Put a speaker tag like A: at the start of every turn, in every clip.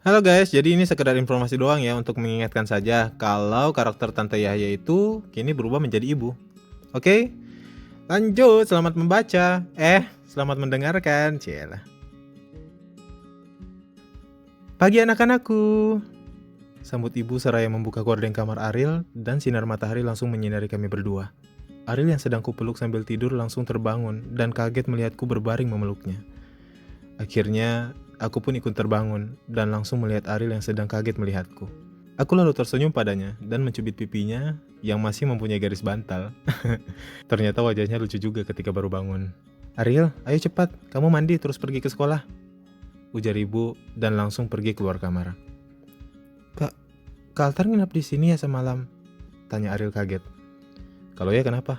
A: Halo guys, jadi ini sekedar informasi doang ya untuk mengingatkan saja kalau karakter Tante Yahya itu kini berubah menjadi ibu. Oke, lanjut. Selamat membaca. Selamat mendengarkan. Cielah. Pagi anak-anakku. Sambut ibu seraya membuka gorden kamar Ariel dan sinar matahari langsung menyinari kami berdua. Ariel yang sedang kupeluk sambil tidur langsung terbangun dan kaget melihatku berbaring memeluknya. Akhirnya, aku pun ikut terbangun dan langsung melihat Ariel yang sedang kaget melihatku. Aku lalu tersenyum padanya dan mencubit pipinya yang masih mempunyai garis bantal. Ternyata wajahnya lucu juga ketika baru bangun. Ariel, ayo cepat, kamu mandi terus pergi ke sekolah. Ujar ibu dan langsung pergi keluar kamar. Kak Altar nginap di sini ya semalam? Tanya Ariel kaget. Kalau ya kenapa?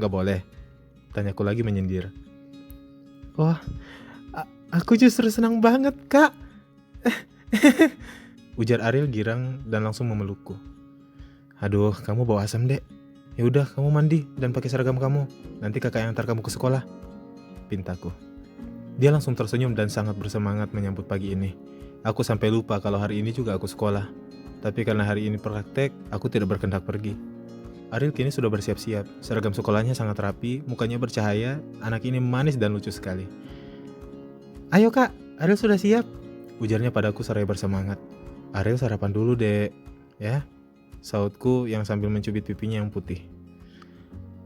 A: Gak boleh. Tanyaku lagi menyindir. Wah, aku justru senang banget, Kak. Ujar Ariel girang dan langsung memelukku. Aduh, kamu bawa asam, Dek. Ya udah, kamu mandi dan pakai seragam kamu. Nanti kakak yang antar kamu ke sekolah. Pintaku. Dia langsung tersenyum dan sangat bersemangat menyambut pagi ini. Aku sampai lupa kalau hari ini juga aku sekolah. Tapi karena hari ini praktek, aku tidak berkehendak pergi. Ariel kini sudah bersiap-siap. Seragam sekolahnya sangat rapi, mukanya bercahaya. Anak ini manis dan lucu sekali. Ayo kak, Ariel sudah siap. Ujarnya padaku seraya bersemangat. Ariel sarapan dulu dek, ya. Sautku yang sambil mencubit pipinya yang putih.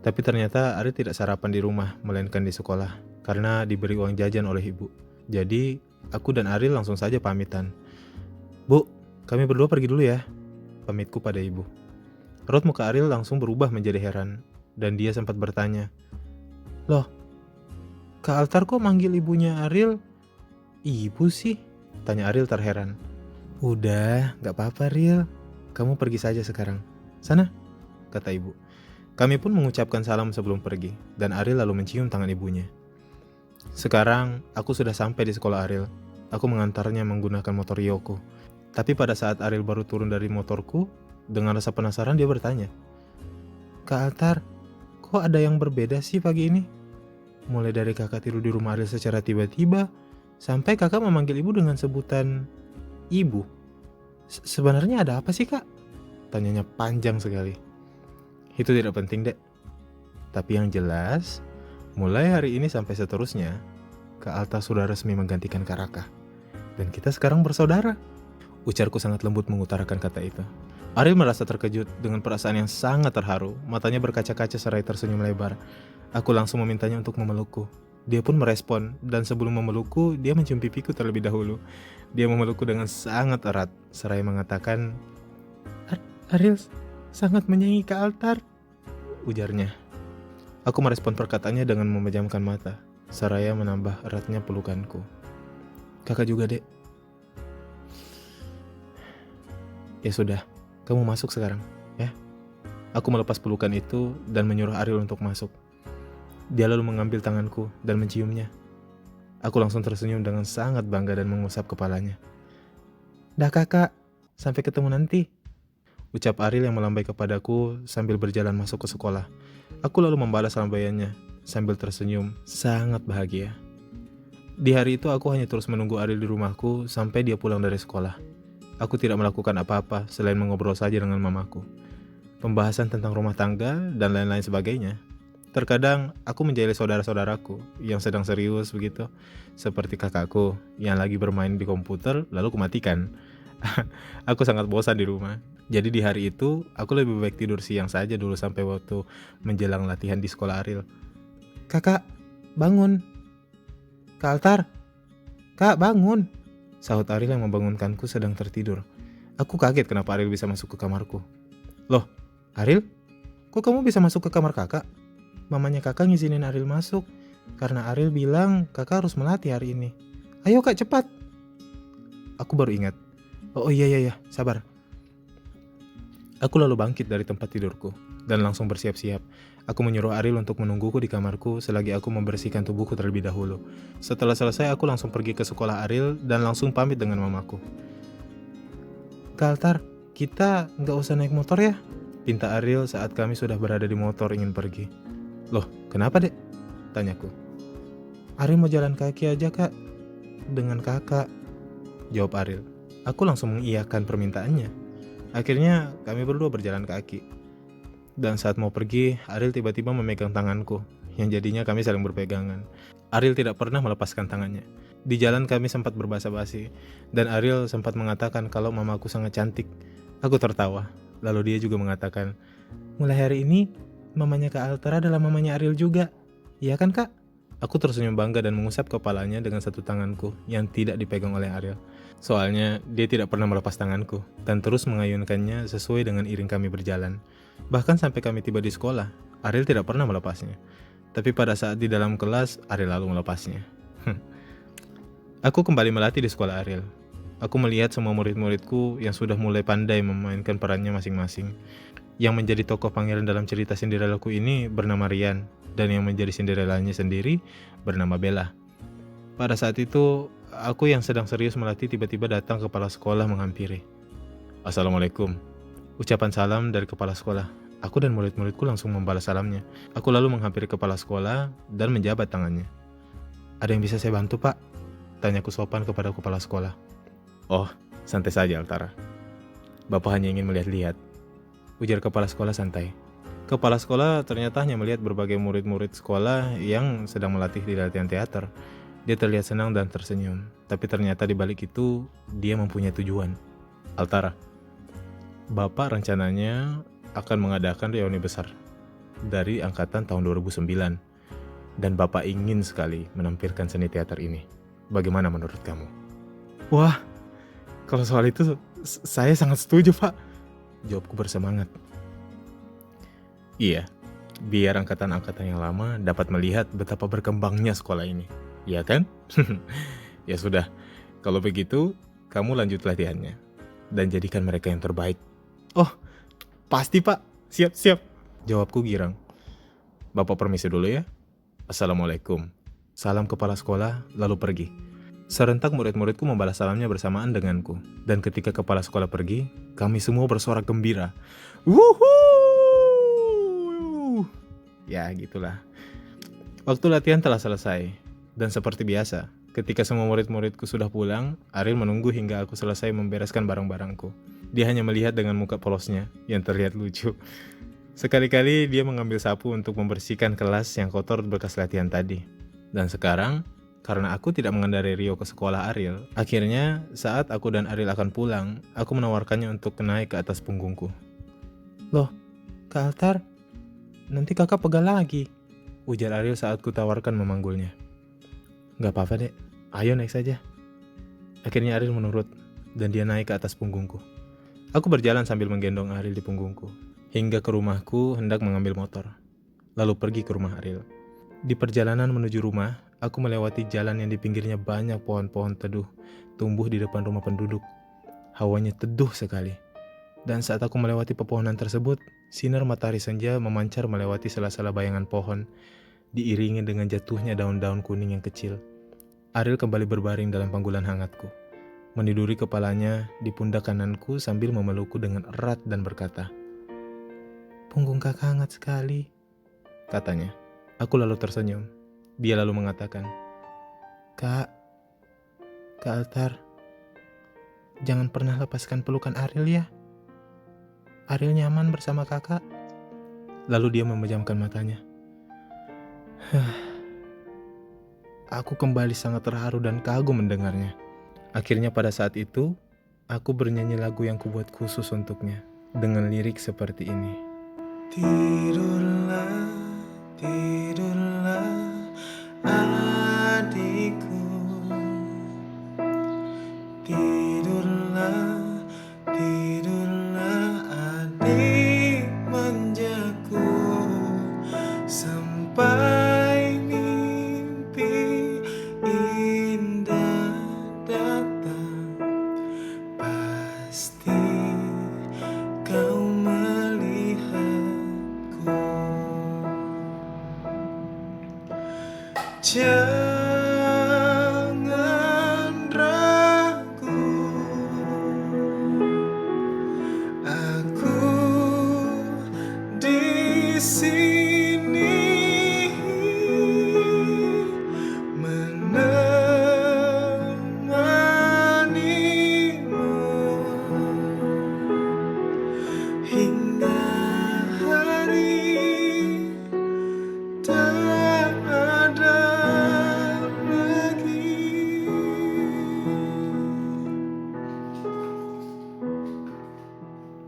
A: Tapi ternyata Ariel tidak sarapan di rumah, melainkan di sekolah. Karena diberi uang jajan oleh ibu. Jadi, aku dan Ariel langsung saja pamitan. Bu, kami berdua pergi dulu ya. Pamitku pada ibu. Raut muka Ariel langsung berubah menjadi heran. Dan dia sempat bertanya. Loh, Kak Altar kok manggil ibunya Ariel ibu sih? Tanya Ariel terheran. Udah, gak apa-apa Ariel. Kamu pergi saja sekarang. Sana, kata ibu. Kami pun mengucapkan salam sebelum pergi. Dan Ariel lalu mencium tangan ibunya. Sekarang, aku sudah sampai di sekolah Ariel. Aku mengantarnya menggunakan motor Yoko. Tapi pada saat Ariel baru turun dari motorku, dengan rasa penasaran dia bertanya. Kak Altar, kok ada yang berbeda sih pagi ini? Mulai dari kakak tidur di rumah Ariel secara tiba-tiba, sampai kakak memanggil ibu dengan sebutan ibu. Sebenarnya ada apa sih kak? Tanyanya panjang sekali. Itu tidak penting dek. Tapi yang jelas, mulai hari ini sampai seterusnya, Kak Alta sudah resmi menggantikan Kak Raka. Dan kita sekarang bersaudara. Ujarku sangat lembut mengutarakan kata itu. Ariel merasa terkejut dengan perasaan yang sangat terharu. Matanya berkaca-kaca seraya tersenyum lebar. Aku langsung memintanya untuk memelukku. Dia pun merespon, dan sebelum memelukku, dia mencium pipiku terlebih dahulu. Dia memelukku dengan sangat erat, seraya mengatakan, Ariel sangat menyayangi Kak Altar, ujarnya. Aku merespon perkataannya dengan memejamkan mata, seraya menambah eratnya pelukanku. Kakak juga, dek. Ya sudah, kamu masuk sekarang, ya. Aku melepas pelukan itu dan menyuruh Ariel untuk masuk. Dia lalu mengambil tanganku dan menciumnya. Aku langsung tersenyum dengan sangat bangga dan mengusap kepalanya. Dah kakak, sampai ketemu nanti. Ucap Ariel yang melambai kepadaku sambil berjalan masuk ke sekolah. Aku lalu membalas lambaiannya sambil tersenyum, sangat bahagia. Di hari itu aku hanya terus menunggu Ariel di rumahku sampai dia pulang dari sekolah. Aku tidak melakukan apa-apa selain mengobrol saja dengan mamaku. Pembahasan tentang rumah tangga dan lain-lain sebagainya. Terkadang aku menjahili saudara-saudaraku yang sedang serius begitu, seperti kakakku yang lagi bermain di komputer lalu kumatikan. Aku sangat bosan di rumah. Jadi di hari itu aku lebih baik tidur siang saja dulu sampai waktu menjelang latihan di sekolah Ariel. Kakak, bangun. Kak Altar, kak bangun. Sahut Ariel yang membangunkanku sedang tertidur. Aku kaget kenapa Ariel bisa masuk ke kamarku. Loh, Ariel? Kok kamu bisa masuk ke kamar kakak? Mamanya kakak ngizinin Ariel masuk karena Ariel bilang kakak harus melatih hari ini. Ayo kak cepat. Aku baru ingat. Oh iya, sabar. Aku lalu bangkit dari tempat tidurku dan langsung bersiap-siap. Aku menyuruh Ariel untuk menungguku di kamarku selagi aku membersihkan tubuhku terlebih dahulu. Setelah selesai aku langsung pergi ke sekolah Ariel dan langsung pamit dengan mamaku. Kak Altar, kita nggak usah naik motor ya? Pinta Ariel saat kami sudah berada di motor ingin pergi. Loh, kenapa dek? Tanyaku. Ariel mau jalan kaki aja kak. Dengan kakak, jawab Ariel. Aku langsung mengiyakan permintaannya. Akhirnya kami berdua berjalan kaki. Dan saat mau pergi, Ariel tiba-tiba memegang tanganku, yang jadinya kami saling berpegangan. Ariel tidak pernah melepaskan tangannya. Di jalan kami sempat berbasa-basi, dan Ariel sempat mengatakan kalau mamaku sangat cantik. Aku tertawa, lalu dia juga mengatakan, mulai hari ini, mamanya Kak Alter adalah mamanya Ariel juga. Iya kan Kak? Aku tersenyum bangga dan mengusap kepalanya dengan satu tanganku yang tidak dipegang oleh Ariel. Soalnya dia tidak pernah melepas tanganku dan terus mengayunkannya sesuai dengan iring kami berjalan. Bahkan sampai kami tiba di sekolah, Ariel tidak pernah melepasnya. Tapi pada saat di dalam kelas, Ariel lalu melepasnya. Aku kembali melatih di sekolah Ariel. Aku melihat semua murid-muridku yang sudah mulai pandai memainkan perannya masing-masing. Yang menjadi tokoh pangeran dalam cerita Cinderellaku ini bernama Rian, dan yang menjadi Cinderellanya sendiri bernama Bella. Pada saat itu, aku yang sedang serius melatih tiba-tiba datang kepala sekolah menghampiri. Assalamualaikum. Ucapan salam dari kepala sekolah. Aku dan murid-muridku langsung membalas salamnya. Aku lalu menghampiri kepala sekolah dan menjabat tangannya. Ada yang bisa saya bantu, Pak? Tanyaku sopan kepada kepala sekolah. Oh, santai saja Altara. Bapak hanya ingin melihat-lihat. Ujar kepala sekolah santai. Kepala sekolah ternyata hanya melihat berbagai murid-murid sekolah yang sedang melatih di latihan teater. Dia terlihat senang dan tersenyum. Tapi ternyata di balik itu, dia mempunyai tujuan. Altara, Bapak rencananya akan mengadakan reuni besar dari angkatan tahun 2009. Dan Bapak ingin sekali menampilkan seni teater ini. Bagaimana menurut kamu? Wah, kalau soal itu saya sangat setuju, Pak. Jawabku bersemangat. Iya, biar angkatan-angkatan yang lama dapat melihat betapa berkembangnya sekolah ini. Iya kan? Ya sudah, kalau begitu kamu lanjut latihannya. Dan jadikan mereka yang terbaik. Oh, pasti Pak. Siap. Jawabku girang. Bapak permisi dulu ya. Assalamualaikum. Salam kepala sekolah, lalu pergi. Serentak murid-muridku membalas salamnya bersamaan denganku. Dan ketika kepala sekolah pergi, kami semua bersorak gembira. Wuhuu! Ya, gitulah. Waktu latihan telah selesai. Dan seperti biasa, ketika semua murid-muridku sudah pulang, Ariel menunggu hingga aku selesai membereskan barang-barangku. Dia hanya melihat dengan muka polosnya, yang terlihat lucu. Sekali-kali dia mengambil sapu untuk membersihkan kelas yang kotor bekas latihan tadi. Dan sekarang, karena aku tidak mengendarai Rio ke sekolah Ariel, akhirnya saat aku dan Ariel akan pulang, aku menawarkannya untuk naik ke atas punggungku. Loh, Kak Altar, nanti kakak pegal lagi, ujar Ariel saat ku tawarkan memanggulnya. Gak apa-apa dek, ayo naik saja. Akhirnya Ariel menurut, dan dia naik ke atas punggungku. Aku berjalan sambil menggendong Ariel di punggungku, hingga ke rumahku hendak mengambil motor, lalu pergi ke rumah Ariel. Di perjalanan menuju rumah, aku melewati jalan yang di pinggirnya banyak pohon-pohon teduh tumbuh di depan rumah penduduk. Hawanya teduh sekali. Dan saat aku melewati pepohonan tersebut, sinar matahari senja memancar melewati sela-sela bayangan pohon, diiringi dengan jatuhnya daun-daun kuning yang kecil. Ariel kembali berbaring dalam pangkulan hangatku, meniduri kepalanya di pundak kananku sambil memelukku dengan erat dan berkata, "Punggung kakak hangat sekali," katanya. Aku lalu tersenyum. Dia lalu mengatakan, Kak Altar, jangan pernah lepaskan pelukan Ariel ya. Ariel nyaman bersama kakak." Lalu dia memejamkan matanya. Aku kembali sangat terharu dan kagum mendengarnya. Akhirnya pada saat itu, aku bernyanyi lagu yang kubuat khusus untuknya, dengan lirik seperti ini. Tidurlah, adikku. Tidurlah, adik manjaku. Sampai mimpi indah datang, pasti kau melihatku. Jangan ragu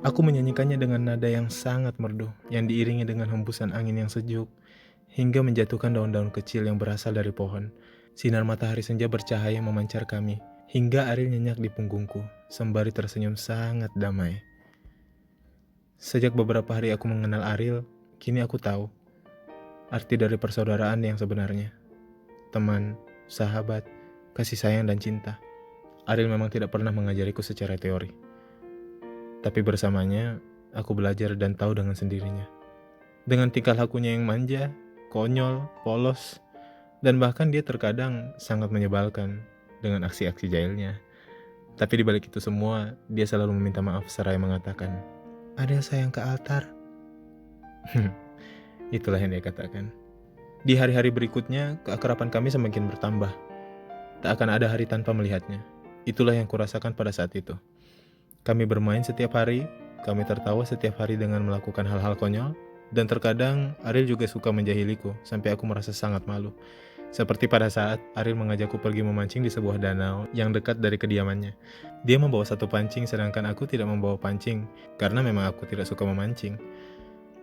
A: Aku menyanyikannya dengan nada yang sangat merdu, yang diiringi dengan hembusan angin yang sejuk, hingga menjatuhkan daun-daun kecil yang berasal dari pohon. Sinar matahari senja bercahaya memancar kami, hingga Ariel nyenyak di punggungku, sembari tersenyum sangat damai. Sejak beberapa hari aku mengenal Ariel, kini aku tahu arti dari persaudaraan yang sebenarnya. Teman, sahabat, kasih sayang dan cinta. Ariel memang tidak pernah mengajariku secara teori. Tapi bersamanya, aku belajar dan tahu dengan sendirinya. Dengan tingkah lakunya yang manja, konyol, polos, dan bahkan dia terkadang sangat menyebalkan dengan aksi-aksi jahilnya. Tapi di balik itu semua, dia selalu meminta maaf seraya mengatakan, "Ada sayang ke altar." Itulah yang dia katakan. Di hari-hari berikutnya, keakraban kami semakin bertambah. Tak akan ada hari tanpa melihatnya. Itulah yang kurasakan pada saat itu. Kami bermain setiap hari, kami tertawa setiap hari dengan melakukan hal-hal konyol, dan terkadang Ariel juga suka menjahiliku sampai aku merasa sangat malu. Seperti pada saat Ariel mengajakku pergi memancing di sebuah danau yang dekat dari kediamannya. Dia membawa satu pancing sedangkan aku tidak membawa pancing karena memang aku tidak suka memancing.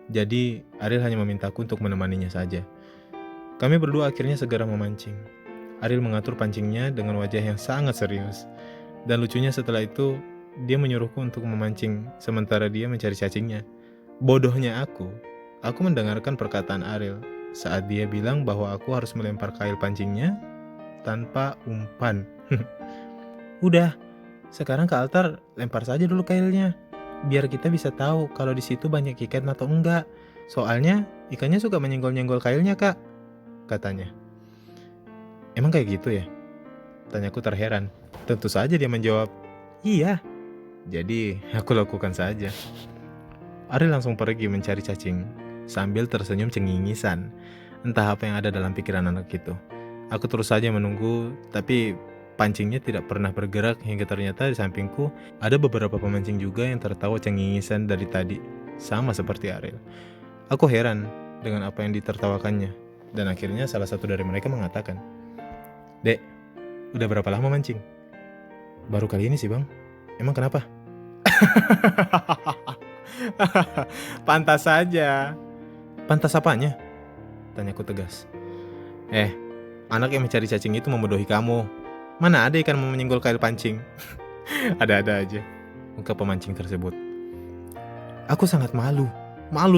A: Jadi Ariel hanya memintaku untuk menemaninya saja. Kami berdua akhirnya segera memancing. Ariel mengatur pancingnya dengan wajah yang sangat serius. Dan lucunya setelah itu, dia menyuruhku untuk memancing, sementara dia mencari cacingnya. Bodohnya aku mendengarkan perkataan Ariel saat dia bilang bahwa aku harus melempar kail pancingnya tanpa umpan. Udah, sekarang ke altar lempar saja dulu kailnya, biar kita bisa tahu kalau di situ banyak ikan atau enggak. Soalnya ikannya suka menyenggol-nyenggol kailnya, Kak, katanya. Emang kayak gitu ya? Tanyaku terheran. Tentu saja dia menjawab, iya. Jadi aku lakukan saja. Ariel langsung pergi mencari cacing sambil tersenyum cengingisan. Entah apa yang ada dalam pikiran anak itu. Aku terus saja menunggu, tapi pancingnya tidak pernah bergerak hingga ternyata di sampingku ada beberapa pemancing juga yang tertawa cengingisan dari tadi, sama seperti Ariel. Aku heran dengan apa yang ditertawakannya, dan akhirnya salah satu dari mereka mengatakan, "Dek, udah berapa lama mancing?" "Baru kali ini sih, Bang." "Emang kenapa?" Pantas saja. Pantas apanya? Tanyaku tegas. Anak yang mencari cacing itu membodohi kamu. Mana ada ikan mau menyenggol kail pancing? Ada-ada aja, ungkap pemancing tersebut. Aku sangat malu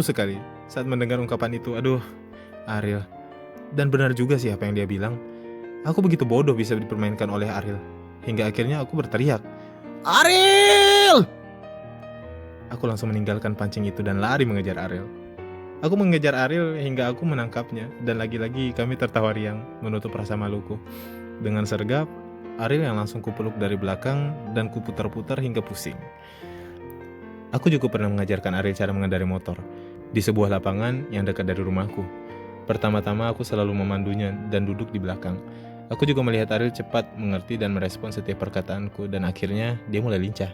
A: sekali saat mendengar ungkapan itu. Aduh, Ariel. Dan benar juga sih apa yang dia bilang. Aku begitu bodoh bisa dipermainkan oleh Ariel. Hingga akhirnya aku berteriak, "Ariel!" Aku langsung meninggalkan pancing itu dan lari mengejar Ariel. Aku mengejar Ariel hingga aku menangkapnya, dan lagi-lagi kami tertawa riang menutup rasa maluku. Dengan sergap, Ariel yang langsung kupeluk dari belakang dan kuputar-putar hingga pusing. Aku juga pernah mengajarkan Ariel cara mengendari motor di sebuah lapangan yang dekat dari rumahku. Pertama-tama aku selalu memandunya dan duduk di belakang. Aku juga melihat Ariel cepat mengerti dan merespon setiap perkataanku, dan akhirnya dia mulai lincah.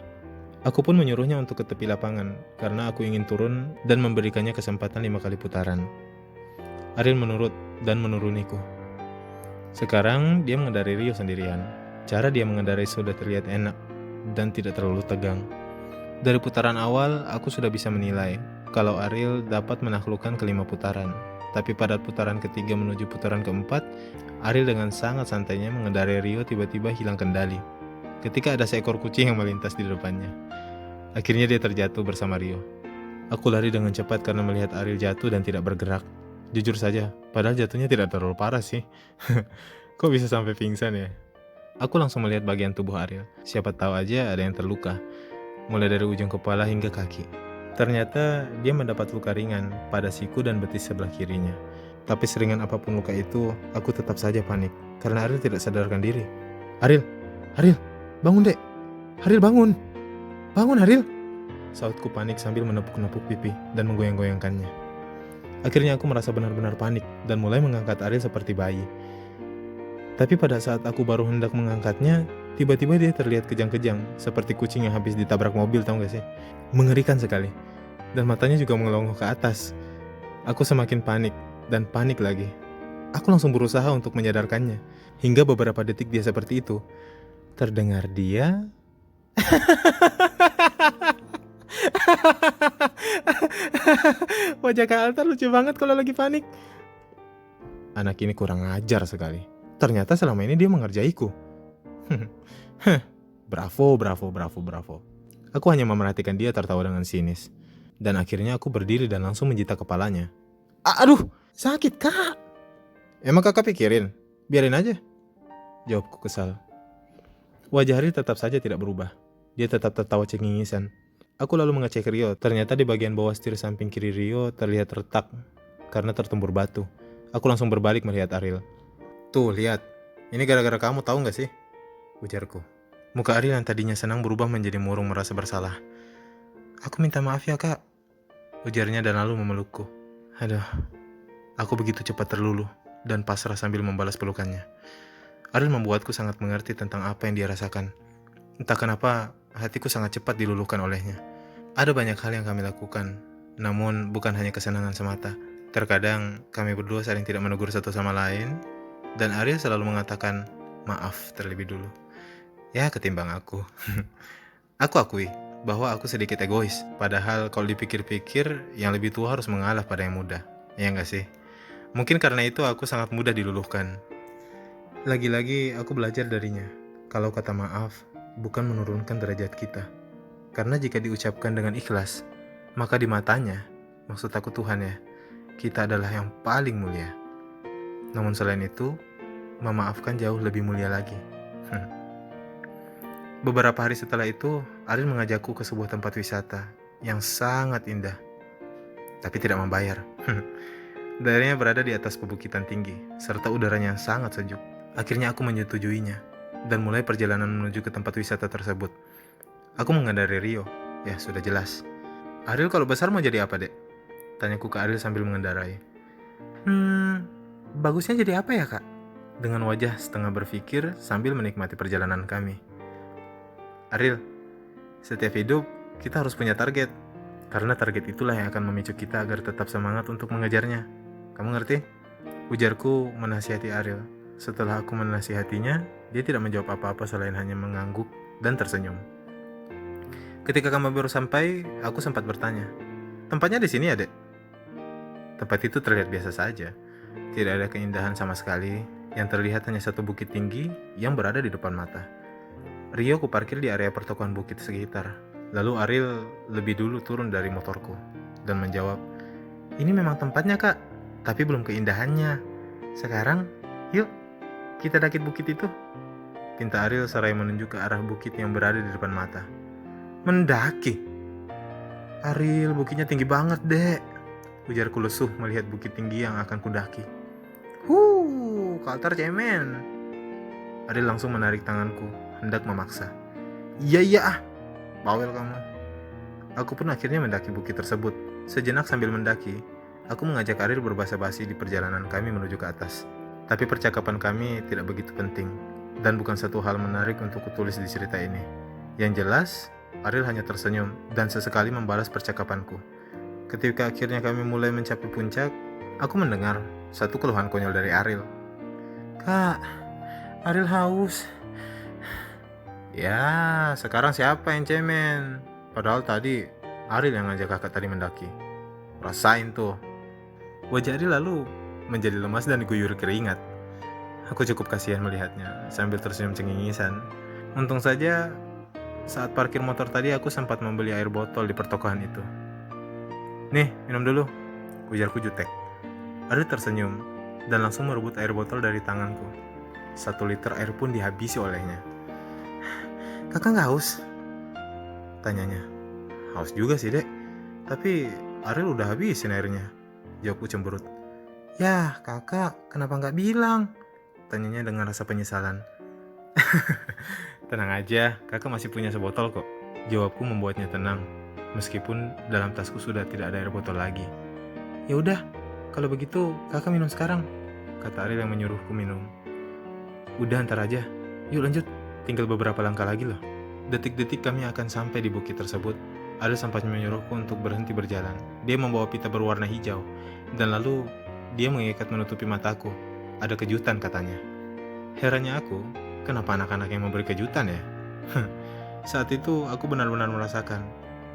A: Aku pun menyuruhnya untuk ke tepi lapangan karena aku ingin turun dan memberikannya kesempatan 5 kali putaran. Ariel menurut dan menuruniku. Sekarang dia mengendarai Rio sendirian. Cara dia mengendarai sudah terlihat enak dan tidak terlalu tegang. Dari putaran awal, aku sudah bisa menilai kalau Ariel dapat menaklukkan ke-5 putaran. Tapi pada putaran ketiga menuju putaran keempat, Ariel dengan sangat santainya mengendarai Rio tiba-tiba hilang kendali ketika ada seekor kucing yang melintas di depannya. Akhirnya dia terjatuh bersama Rio. Aku lari dengan cepat karena melihat Ariel jatuh dan tidak bergerak. Jujur saja, padahal jatuhnya tidak terlalu parah sih. Kok bisa sampai pingsan ya? Aku langsung melihat bagian tubuh Ariel. Siapa tahu aja ada yang terluka, mulai dari ujung kepala hingga kaki. Ternyata dia mendapat luka ringan pada siku dan betis sebelah kirinya. Tapi seringan apapun luka itu, aku tetap saja panik karena Ariel tidak sadarkan diri. Ariel, bangun dek, Ariel bangun, Ariel. Sautku panik sambil menepuk-nepuk pipi dan menggoyang-goyangkannya. Akhirnya aku merasa benar-benar panik dan mulai mengangkat Ariel seperti bayi. Tapi pada saat aku baru hendak mengangkatnya, tiba-tiba dia terlihat kejang-kejang seperti kucing yang habis ditabrak mobil, tau gak sih? Mengerikan sekali. Dan matanya juga melongo ke atas. Aku semakin panik dan panik lagi. Aku langsung berusaha untuk menyadarkannya. Hingga beberapa detik dia seperti itu, terdengar dia Wajah Kak Alta lucu banget kalau lagi panik. Anak ini kurang ajar sekali. Ternyata selama ini dia mengerjaiku. Bravo, bravo, bravo, bravo. Aku hanya memerhatikan dia tertawa dengan sinis. Dan akhirnya aku berdiri dan langsung menjita kepalanya. Aduh, sakit Kak. Emang Kakak pikirin? Biarin aja. Jawabku kesal. Wajah Haril tetap saja tidak berubah. Dia tetap tertawa cengingisan. Aku lalu mengecek Rio. Ternyata di bagian bawah setir samping kiri Rio terlihat retak karena tertumbur batu. Aku langsung berbalik melihat Ariel. Tuh, lihat. Ini gara-gara kamu, tahu nggak sih? Ujarku. Muka Ariel yang tadinya senang berubah menjadi murung merasa bersalah. Aku minta maaf ya, Kak. Ujarnya dan lalu memelukku. Aduh, aku begitu cepat terluluh dan pasrah sambil membalas pelukannya. Ariel membuatku sangat mengerti tentang apa yang dia rasakan. Entah kenapa, hatiku sangat cepat diluluhkan olehnya. Ada banyak hal yang kami lakukan, namun bukan hanya kesenangan semata. Terkadang kami berdua saling tidak menegur satu sama lain, dan Ariel selalu mengatakan maaf terlebih dulu. Ya, ketimbang aku. Aku akui bahwa aku sedikit egois, padahal kalau dipikir-pikir yang lebih tua harus mengalah pada yang muda. Ya nggak sih? Mungkin karena itu aku sangat mudah diluluhkan. Lagi-lagi aku belajar darinya. Kalau kata maaf bukan menurunkan derajat kita. Karena jika diucapkan dengan ikhlas, maka di matanya, maksud aku Tuhan ya, kita adalah yang paling mulia. Namun selain itu, memaafkan jauh lebih mulia lagi. Beberapa hari setelah itu, Ariel mengajakku ke sebuah tempat wisata yang sangat indah, tapi tidak membayar. Daerahnya berada di atas pebukitan tinggi, serta udaranya yang sangat sejuk. Akhirnya aku menyetujuinya, dan mulai perjalanan menuju ke tempat wisata tersebut. Aku mengendarai Rio, ya sudah jelas. Ariel kalau besar mau jadi apa, Dek? Tanyaku ke Ariel sambil mengendarai. Bagusnya jadi apa ya, Kak? Dengan wajah setengah berpikir sambil menikmati perjalanan kami. Ariel, setiap hidup kita harus punya target. Karena target itulah yang akan memicu kita agar tetap semangat untuk mengejarnya. Kamu ngerti? Ujarku menasihati Ariel. Setelah aku menasihatinya, dia tidak menjawab apa-apa selain hanya mengangguk dan tersenyum. Ketika kami baru sampai, aku sempat bertanya, tempatnya di sini ya, Dek? Tempat itu terlihat biasa saja. Tidak ada keindahan sama sekali. Yang terlihat hanya satu bukit tinggi yang berada di depan mata. Rio kuparkir di area pertokoan bukit sekitar. Lalu Ariel lebih dulu turun dari motorku dan menjawab, ini memang tempatnya, Kak, tapi belum keindahannya. Sekarang, yuk, kita daki bukit itu. Pinta Ariel seraya menunjuk ke arah bukit yang berada di depan mata. Mendaki? Ariel, bukitnya tinggi banget, Dek. Ujarku lesuh melihat bukit tinggi yang akan kudaki. Kaltar cemen. Ariel langsung menarik tanganku, hendak memaksa. Iya, bawel kamu. Aku pun akhirnya mendaki bukit tersebut. Sejenak sambil mendaki, aku mengajak Ariel berbahasa-basi di perjalanan kami menuju ke atas. Tapi percakapan kami tidak begitu penting, dan bukan satu hal menarik untuk kutulis di cerita ini. Yang jelas, Ariel hanya tersenyum dan sesekali membalas percakapanku. Ketika akhirnya kami mulai mencapai puncak, aku mendengar satu keluhan konyol dari Ariel. Kak, Ariel haus. Ya, sekarang siapa yang cemen? Padahal tadi Ariel yang ngajak kakak tadi mendaki. Rasain tuh. Wajah Ariel lalu menjadi lemas dan diguyur keringat. Aku cukup kasihan melihatnya sambil tersenyum cengingisan. Untung saja saat parkir motor tadi aku sempat membeli air botol di pertokoan itu. Nih, minum dulu, ujarku jutek. Ariel tersenyum dan langsung merebut air botol dari tanganku. 1 liter air pun dihabisi olehnya. Kakak nggak haus? Tanyanya. Haus juga sih, Dek. Tapi Ariel udah habisin airnya, jawabku cemberut. Yah, kakak kenapa nggak bilang? Tanyanya dengan rasa penyesalan. Tenang aja, kakak masih punya sebotol kok. Jawabku membuatnya tenang, meskipun dalam tasku sudah tidak ada air botol lagi. Ya udah, kalau begitu kakak minum sekarang, kata Ariel yang menyuruhku minum. Udah, ntar aja. Yuk lanjut, tinggal beberapa langkah lagi loh. Detik-detik kami akan sampai di bukit tersebut. Ariel sempat menyuruhku untuk berhenti berjalan. Dia membawa pita berwarna hijau, dan lalu dia mengikat menutupi mataku. Ada kejutan katanya. Herannya aku, kenapa anak-anak yang memberi kejutan ya? Saat itu aku benar-benar merasakan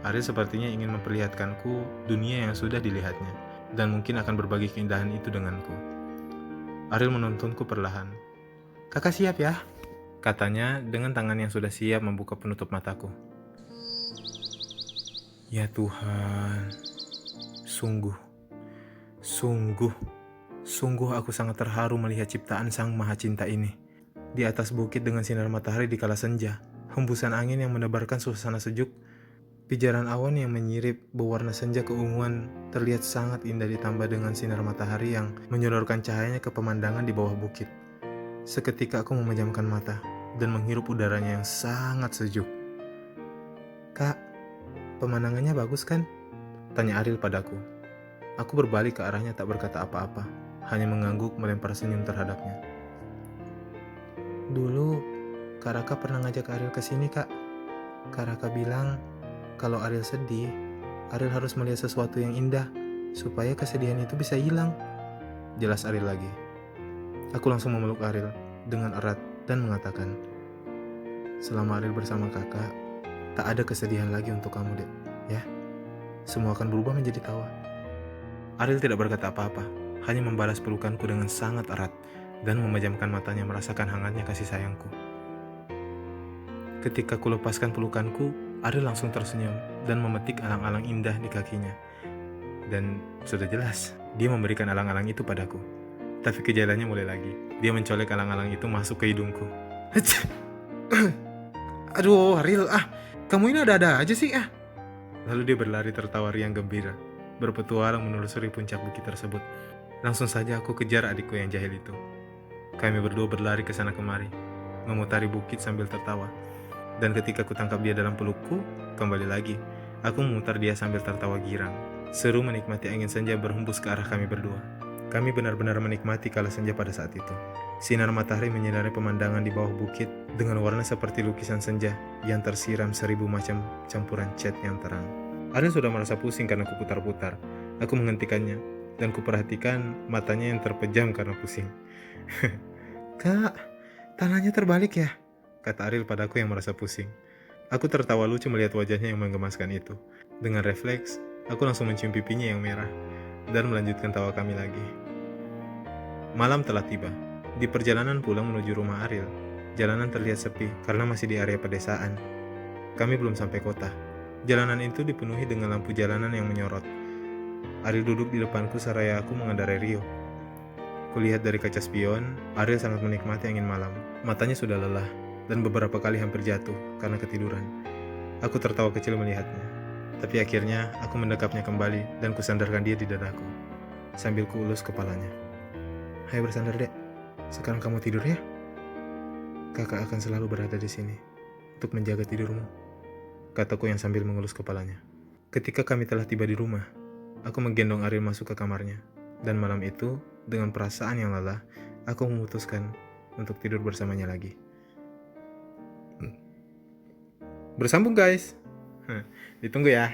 A: Ariel sepertinya ingin memperlihatkanku dunia yang sudah dilihatnya, dan mungkin akan berbagi keindahan itu denganku. Ariel menuntunku perlahan. "Kakak siap ya?" katanya dengan tangan yang sudah siap membuka penutup mataku. Ya Tuhan, sungguh aku sangat terharu melihat ciptaan Sang Maha Cinta ini. Di atas bukit dengan sinar matahari di kala senja, hembusan angin yang menebarkan suasana sejuk, pijaran awan yang menyirip berwarna senja keunguan terlihat sangat indah ditambah dengan sinar matahari yang menyodorkan cahayanya ke pemandangan di bawah bukit. Seketika aku memejamkan mata dan menghirup udaranya yang sangat sejuk. "Kak, pemandangannya bagus kan?" tanya Ariel padaku. Aku berbalik ke arahnya tak berkata apa-apa, hanya mengangguk melempar senyum terhadapnya. "Dulu, Kak Raka pernah ngajak Ariel ke sini, Kak. Kak Raka bilang, kalau Ariel sedih, Ariel harus melihat sesuatu yang indah, supaya kesedihan itu bisa hilang," jelas Ariel lagi. Aku langsung memeluk Ariel dengan erat dan mengatakan, "Selama Ariel bersama kakak, tak ada kesedihan lagi untuk kamu, Dek. Ya, semua akan berubah menjadi tawa." Ariel tidak berkata apa-apa, hanya membalas pelukanku dengan sangat erat dan memejamkan matanya merasakan hangatnya kasih sayangku. Ketika ku lepaskan pelukanku, Ariel langsung tersenyum dan memetik alang-alang indah di kakinya. Dan sudah jelas, dia memberikan alang-alang itu padaku. Tapi kejalannya mulai lagi. Dia mencolek alang-alang itu masuk ke hidungku. "Aduh, Ariel, kamu ini ada-ada aja sih, Lalu dia berlari tertawa riang gembira, berpetualang menelusuri puncak bukit tersebut. Langsung saja aku kejar adikku yang jahil itu. Kami berdua berlari ke sana kemari, memutari bukit sambil tertawa. Dan ketika ku tangkap dia dalam pelukku, kembali lagi, aku memutar dia sambil tertawa girang. Seru menikmati angin senja berhembus ke arah kami berdua. Kami benar-benar menikmati kala senja pada saat itu. Sinar matahari menyinari pemandangan di bawah bukit dengan warna seperti lukisan senja yang tersiram 1000 macam campuran cat yang terang. Ariel sudah merasa pusing karena kuputar-putar. Aku menghentikannya dan kuperhatikan matanya yang terpejam karena pusing. "Kak, tangannya terbalik ya?" kata Ariel padaku yang merasa pusing. Aku tertawa lucu melihat wajahnya yang menggemaskan itu. Dengan refleks, aku langsung mencium pipinya yang merah dan melanjutkan tawa kami lagi. Malam telah tiba. Di perjalanan pulang menuju rumah Ariel, jalanan terlihat sepi karena masih di area pedesaan. Kami belum sampai kota. Jalanan itu dipenuhi dengan lampu jalanan yang menyorot. Ariel duduk di depanku seraya aku mengendarai Rio. Kulihat dari kaca spion, Ariel sangat menikmati angin malam. Matanya sudah lelah dan beberapa kali hampir jatuh karena ketiduran. Aku tertawa kecil melihatnya. Tapi akhirnya aku mendekapnya kembali dan kusandarkan dia di dadaku sambil kuulus kepalanya. "Hai bersandar, Dek. Sekarang kamu tidur ya. Kakak akan selalu berada di sini untuk menjaga tidurmu," kataku yang sambil mengelus kepalanya. Ketika kami telah tiba di rumah, aku menggendong Ariel masuk ke kamarnya. Dan malam itu, dengan perasaan yang lelah, aku memutuskan untuk tidur bersamanya lagi. Bersambung guys. Ditunggu ya.